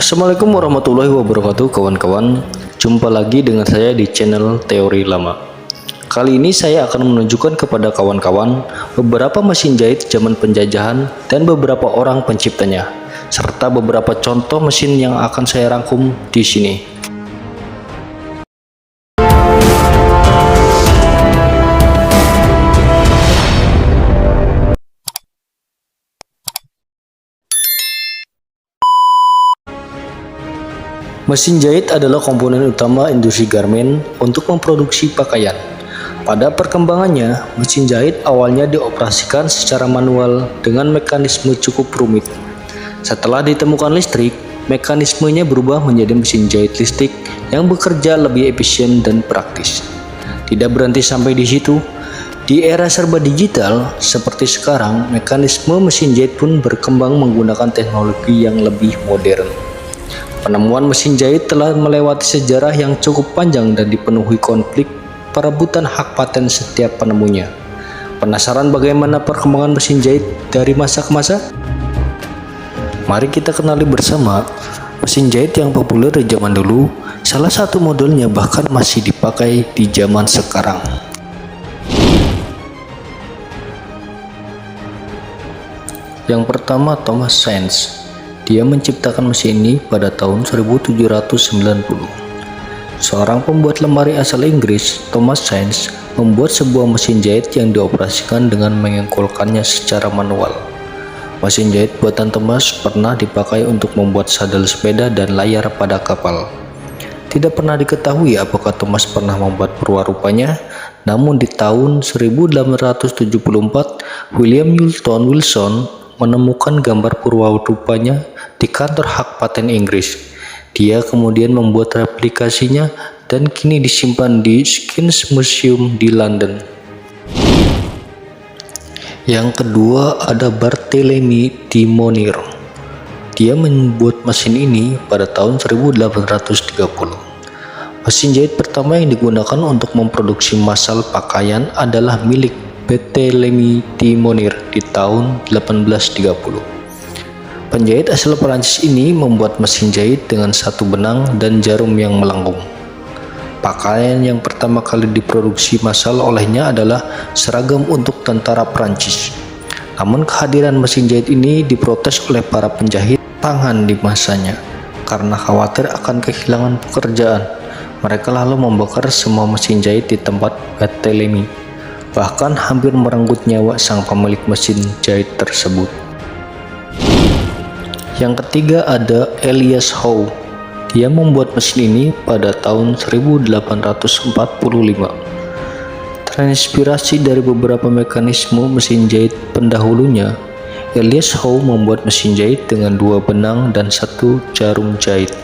Assalamualaikum warahmatullahi wabarakatuh kawan-kawan. Jumpa lagi dengan saya di channel Teori Lama. Kali ini saya akan menunjukkan kepada kawan-kawan beberapa mesin jahit zaman penjajahan dan beberapa orang penciptanya, serta beberapa contoh mesin yang akan saya rangkum di sini. Mesin jahit adalah komponen utama industri garmen untuk memproduksi pakaian. Pada perkembangannya, mesin jahit awalnya dioperasikan secara manual dengan mekanisme cukup rumit. Setelah ditemukan listrik, mekanismenya berubah menjadi mesin jahit listrik yang bekerja lebih efisien dan praktis. Tidak berhenti sampai di situ, di era serba digital seperti sekarang, mekanisme mesin jahit pun berkembang menggunakan teknologi yang lebih modern. Penemuan mesin jahit telah melewati sejarah yang cukup panjang dan dipenuhi konflik perebutan hak paten setiap penemunya. Penasaran bagaimana perkembangan mesin jahit dari masa ke masa? Mari kita kenali bersama mesin jahit yang populer di zaman dulu. Salah satu modelnya bahkan masih dipakai di zaman sekarang. Yang pertama, Thomas Sainz. Dia menciptakan mesin ini pada tahun 1790. Seorang pembuat lemari asal Inggris, Thomas Sainz, membuat sebuah mesin jahit yang dioperasikan dengan mengengkolkannya secara manual. Mesin jahit buatan Thomas pernah dipakai untuk membuat sadel sepeda dan layar pada kapal. Tidak pernah diketahui apakah Thomas pernah membuat perwarupanya, namun di tahun 1874, William Newton Wilson menemukan gambar purwarupanya di kantor hak paten Inggris. Dia kemudian membuat replikasinya dan kini disimpan di Science Museum di London. Yang kedua ada Barthélemy de Monnier. Dia membuat mesin ini pada tahun 1830. Mesin jahit pertama yang digunakan untuk memproduksi massal pakaian adalah milik Barthélemy de Monnier di tahun 1830. Penjahit asal Perancis ini membuat mesin jahit dengan satu benang dan jarum yang melengkung. Pakaian yang pertama kali diproduksi massal olehnya adalah seragam untuk tentara Perancis. Namun kehadiran mesin jahit ini diprotes oleh para penjahit tangan di masanya karena khawatir akan kehilangan pekerjaan. Mereka lalu membakar semua mesin jahit di tempat Barthélemy, bahkan hampir merenggut nyawa sang pemilik mesin jahit tersebut. Yang ketiga ada Elias Howe. Dia membuat mesin ini pada tahun 1845. Terinspirasi dari beberapa mekanisme mesin jahit pendahulunya, Elias Howe membuat mesin jahit dengan dua benang dan satu jarum jahit.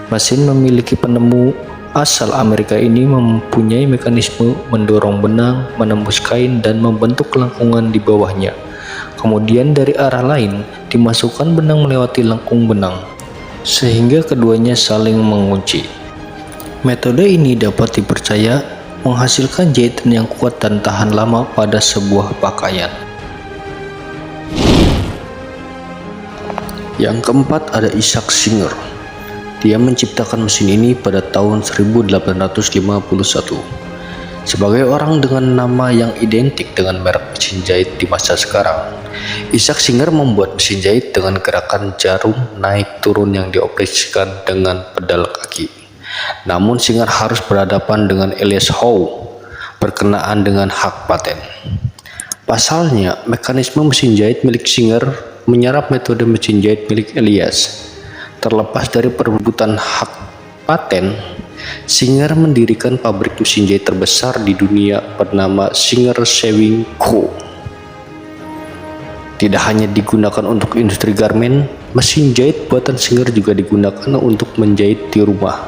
Mesin memiliki penemu asal Amerika ini mempunyai mekanisme mendorong benang, menembus kain, dan membentuk lengkungan di bawahnya. Kemudian dari arah lain dimasukkan benang melewati lengkung benang, sehingga keduanya saling mengunci. Metode ini dapat dipercaya menghasilkan jahitan yang kuat dan tahan lama pada sebuah pakaian. Yang keempat ada Isaac Singer. Dia menciptakan mesin ini pada tahun 1851. Sebagai orang dengan nama yang identik dengan merek mesin jahit di masa sekarang, Isaac Singer membuat mesin jahit dengan gerakan jarum naik turun yang dioperasikan dengan pedal kaki. Namun Singer harus berhadapan dengan Elias Howe berkenaan dengan hak paten. Pasalnya, mekanisme mesin jahit milik Singer menyerap metode mesin jahit milik Elias. Terlepas dari perebutan hak paten, Singer mendirikan pabrik mesin jahit terbesar di dunia bernama Singer Sewing Co. Tidak hanya digunakan untuk industri garmen, mesin jahit buatan Singer juga digunakan untuk menjahit di rumah.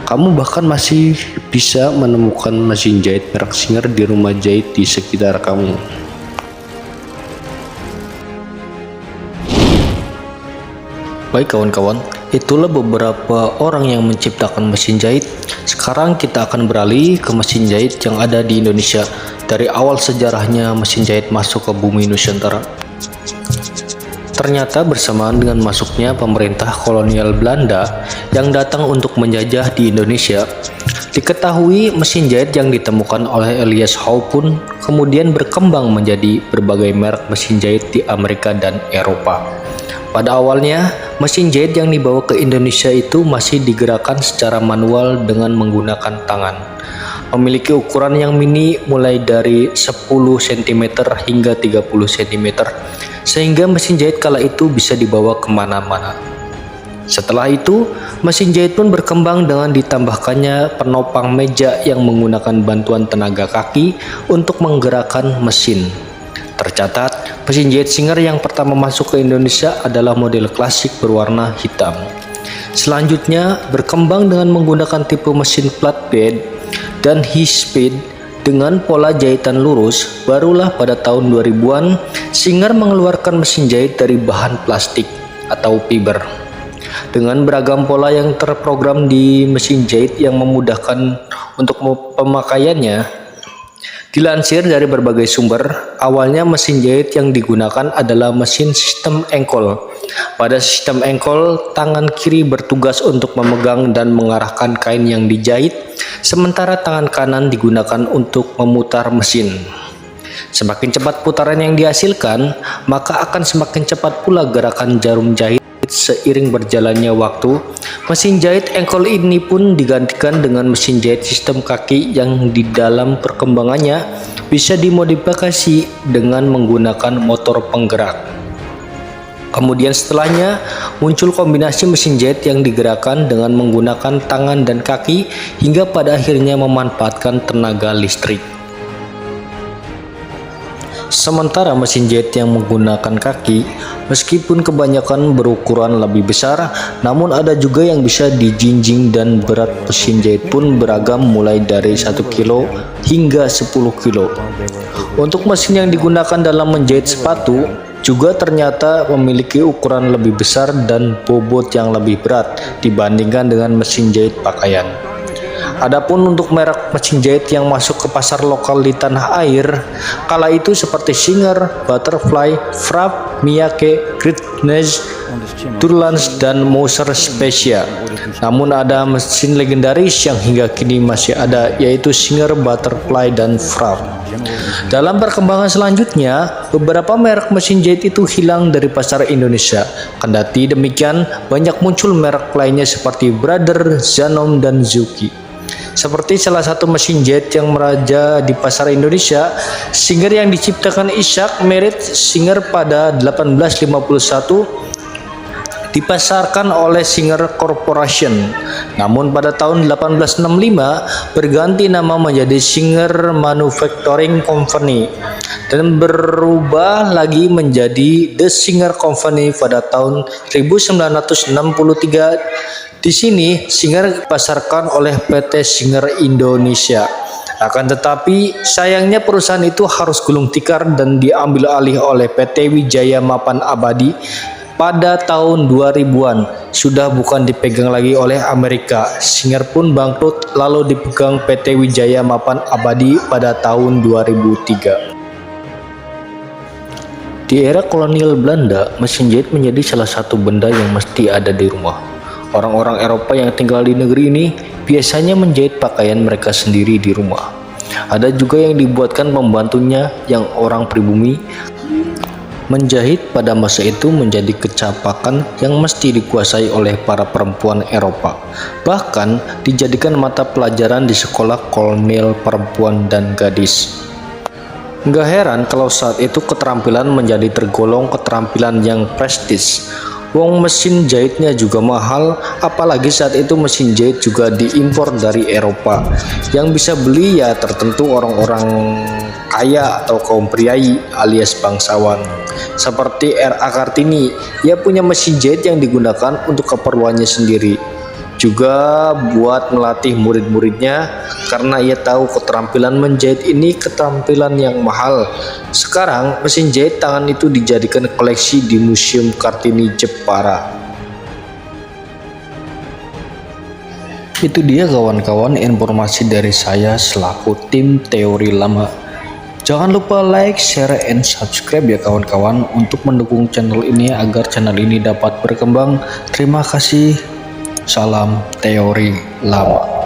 Kamu bahkan masih bisa menemukan mesin jahit merek Singer di rumah jahit di sekitar kamu. Baik kawan-kawan, itulah beberapa orang yang menciptakan mesin jahit. Sekarang kita akan beralih ke mesin jahit yang ada di Indonesia. Dari awal sejarahnya mesin jahit masuk ke bumi Nusantara. Ternyata bersamaan dengan masuknya pemerintah kolonial Belanda yang datang untuk menjajah di Indonesia, diketahui mesin jahit yang ditemukan oleh Elias Howe pun kemudian berkembang menjadi berbagai merek mesin jahit di Amerika dan Eropa. Pada awalnya, mesin jahit yang dibawa ke Indonesia itu masih digerakkan secara manual dengan menggunakan tangan. Memiliki ukuran yang mini mulai dari 10 cm hingga 30 cm, sehingga mesin jahit kala itu bisa dibawa kemana-mana. Setelah itu, mesin jahit pun berkembang dengan ditambahkannya penopang meja yang menggunakan bantuan tenaga kaki untuk menggerakkan mesin. Tercatat, mesin jahit Singer yang pertama masuk ke Indonesia adalah model klasik berwarna hitam. Selanjutnya, berkembang dengan menggunakan tipe mesin flatbed dan high speed dengan pola jahitan lurus. Barulah pada tahun 2000-an, Singer mengeluarkan mesin jahit dari bahan plastik atau fiber dengan beragam pola yang terprogram di mesin jahit yang memudahkan untuk pemakaiannya. Dilansir dari berbagai sumber, awalnya mesin jahit yang digunakan adalah mesin sistem engkol. Pada sistem engkol, tangan kiri bertugas untuk memegang dan mengarahkan kain yang dijahit, sementara tangan kanan digunakan untuk memutar mesin. Semakin cepat putaran yang dihasilkan, maka akan semakin cepat pula gerakan jarum jahit. Seiring berjalannya waktu, mesin jahit engkol ini pun digantikan dengan mesin jahit sistem kaki yang di dalam perkembangannya bisa dimodifikasi dengan menggunakan motor penggerak. Kemudian setelahnya muncul kombinasi mesin jahit yang digerakkan dengan menggunakan tangan dan kaki hingga pada akhirnya memanfaatkan tenaga listrik. Sementara mesin jahit yang menggunakan kaki, meskipun kebanyakan berukuran lebih besar, namun ada juga yang bisa dijinjing dan berat mesin jahit pun beragam mulai dari 1 kilo hingga 10 kilo. Untuk mesin yang digunakan dalam menjahit sepatu, juga ternyata memiliki ukuran lebih besar dan bobot yang lebih berat dibandingkan dengan mesin jahit pakaian. Adapun untuk merek mesin jahit yang masuk ke pasar lokal di tanah air, kala itu seperti Singer, Butterfly, Frapp, Miyake, Greatness, Durlans, dan Moser Specia. Namun ada mesin legendaris yang hingga kini masih ada, yaitu Singer, Butterfly, dan Frapp. Dalam perkembangan selanjutnya, beberapa merek mesin jahit itu hilang dari pasar Indonesia. Kendati demikian, banyak muncul merek lainnya seperti Brother, Zanom, dan Zuki. Seperti salah satu mesin jahit yang meraja di pasar Indonesia, Singer yang diciptakan Isaac Merritt Singer pada 1851 dipasarkan oleh Singer Corporation. Namun pada tahun 1865 berganti nama menjadi Singer Manufacturing Company dan berubah lagi menjadi The Singer Company pada tahun 1963. Di sini Singer dipasarkan oleh PT Singer Indonesia. Akan tetapi sayangnya perusahaan itu harus gulung tikar dan diambil alih oleh PT Wijaya Mapan Abadi pada tahun 2000-an. Sudah bukan dipegang lagi oleh Amerika. Singer pun bangkrut lalu dipegang PT Wijaya Mapan Abadi pada tahun 2003. Di era kolonial Belanda, mesin jahit menjadi salah satu benda yang mesti ada di rumah. Orang-orang Eropa yang tinggal di negeri ini biasanya menjahit pakaian mereka sendiri di rumah. Ada juga yang dibuatkan pembantunya yang orang pribumi. Menjahit pada masa itu menjadi kecapakan yang mesti dikuasai oleh para perempuan Eropa. Bahkan dijadikan mata pelajaran di sekolah kolonial perempuan dan gadis. Nggak heran kalau saat itu keterampilan menjadi tergolong keterampilan yang prestis. Wong mesin jahitnya juga mahal, apalagi saat itu mesin jahit juga diimpor dari Eropa. Yang bisa beli ya tertentu orang-orang kaya atau kaum priai alias bangsawan. Seperti R.A. Kartini, ia punya mesin jahit yang digunakan untuk keperluannya sendiri. Juga buat melatih murid-muridnya karena ia tahu keterampilan menjahit ini keterampilan yang mahal. Sekarang mesin jahit tangan itu dijadikan koleksi di Museum Kartini Jepara. Itu dia kawan-kawan informasi dari saya selaku tim teori lama. Jangan lupa like, share, and subscribe ya kawan-kawan untuk mendukung channel ini agar channel ini dapat berkembang. Terima kasih. Salam teori lama.